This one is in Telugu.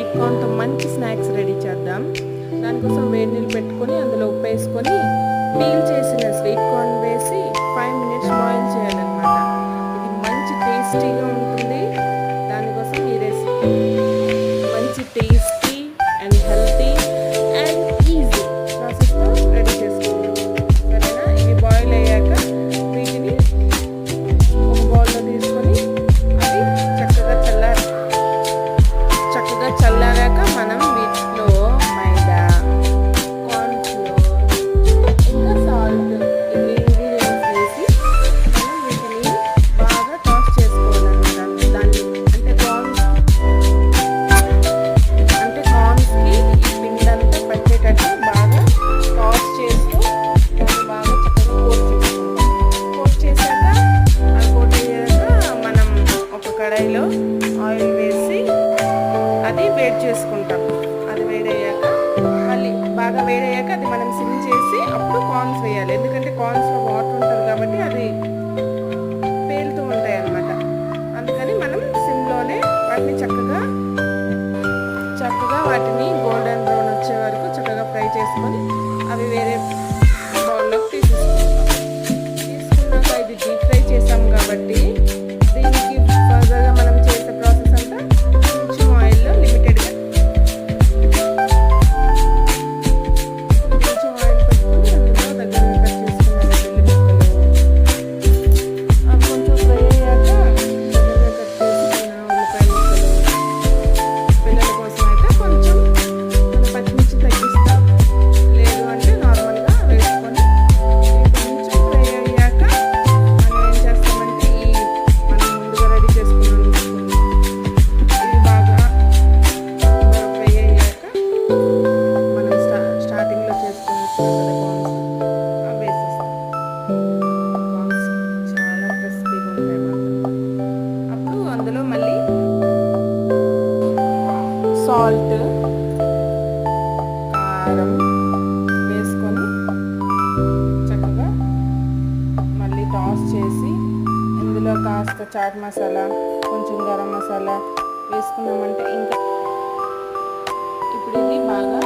స్వీట్ కార్న్తో మంచి స్నాక్స్ రెడీ చేద్దాం. దానికోసం వేడి నీళ్ళు పెట్టుకొని అందులో ఉప్పు వేసుకొని పీల్ చేసిన స్వీట్ కార్న్ వేసి 5 minutes బాయిల్ చేయాలన్నమాట. ఇది మంచి టేస్టీగా ఉంటుంది. దానికోసం ఈ రెసిపీ మంచి tasty and healthy and easy ప్రాసెస్తో రెడీ చేసుకుంటాం. సరేనా? ఇవి బాయిల్ అయ్యాక వీటిని ఒక బౌల్లో తీసుకొని అవి చక్కగా చల్లారాక మనం వీటిలో మైదా, కార్న్ఫ్లోర్, ఇంకా సాల్ట్ ఇవి ఇంగ్రీడియంట్స్ వేసి మనం వీటిని బాగా టాస్ చేసుకోవాలన్నమాట. దాన్ని అంటే కార్న్స్కి ఈ పిండి అంతా పట్టేటట్టు బాగా టాస్ చేస్తూ దాన్ని బాగా చక్కగా కోట్ చేసాక ఆ కోట్ అయ్యాక మనం ఒక కడాయిలో ఆయిల్ వేసి అది వేడి చేసుకుంటాం. అది వేడయ్యాక మళ్ళీ బాగా వేడయ్యాక అది మనం సిమ్ చేసి అప్పుడు కార్న్స్ వేయాలి. ఎందుకంటే కార్న్స్లో వాటర్ ఉంటుంది కాబట్టి అది పేలుతూ ఉంటాయి అన్నమాట. అందుకని మనం సిమ్లోనే వాటిని చక్కగా వాటిని గోల్డెన్ బ్రౌన్ వచ్చే వరకు చక్కగా ఫ్రై చేసుకొని అవి వేరే బౌల్లోకి తీసుకున్నాక ఇది డీప్ ఫ్రై చేసాం కాబట్టి దీనికి ఫర్దర్గా మనం చేసే ప్రాసెస్ అంతా కొంచెం ఆయిల్లో లిమిటెడ్గా కొంచెం ఆయిల్ పెట్టుకొని అందులో దగ్గరగా కట్ చేసుకున్న వెల్లుల్లి ముక్కలు అవి కొంచెం ఫ్రై అయ్యాక దగ్గరగా కట్ చేసుకున్న ఉల్లిపాయ ముక్కలు, పిల్లల కోసం అయితే కొంచెం మన పచ్చిమిర్చి తగ్గిస్తాం, లేదు అంటే నార్మల్గా వేసుకొని కొంచెం ఫ్రై అయ్యాక మనం ఏం చేస్తామంటే మనం ముందుగా రెడీ చేసుకున్నాం ఇవి బాగా ఫ్రై అయ్యాక మనం స్టార్టింగ్లో చేసుకుని అవి వేసేస్తాం. కార్న్స్ చాలా క్రిస్పీగా ఉంటాయి అన్నమాట. అప్పుడు అందులో మళ్ళీ సాల్ట్, కారం వేసుకొని చక్కగా మళ్ళీ టాస్ చేసి ఇందులో కాస్త చాట్ మసాలా, కొంచెం గరం మసాలా వేసుకున్నామంటే ఇంకా ఇప్పుడు ఇది బాగా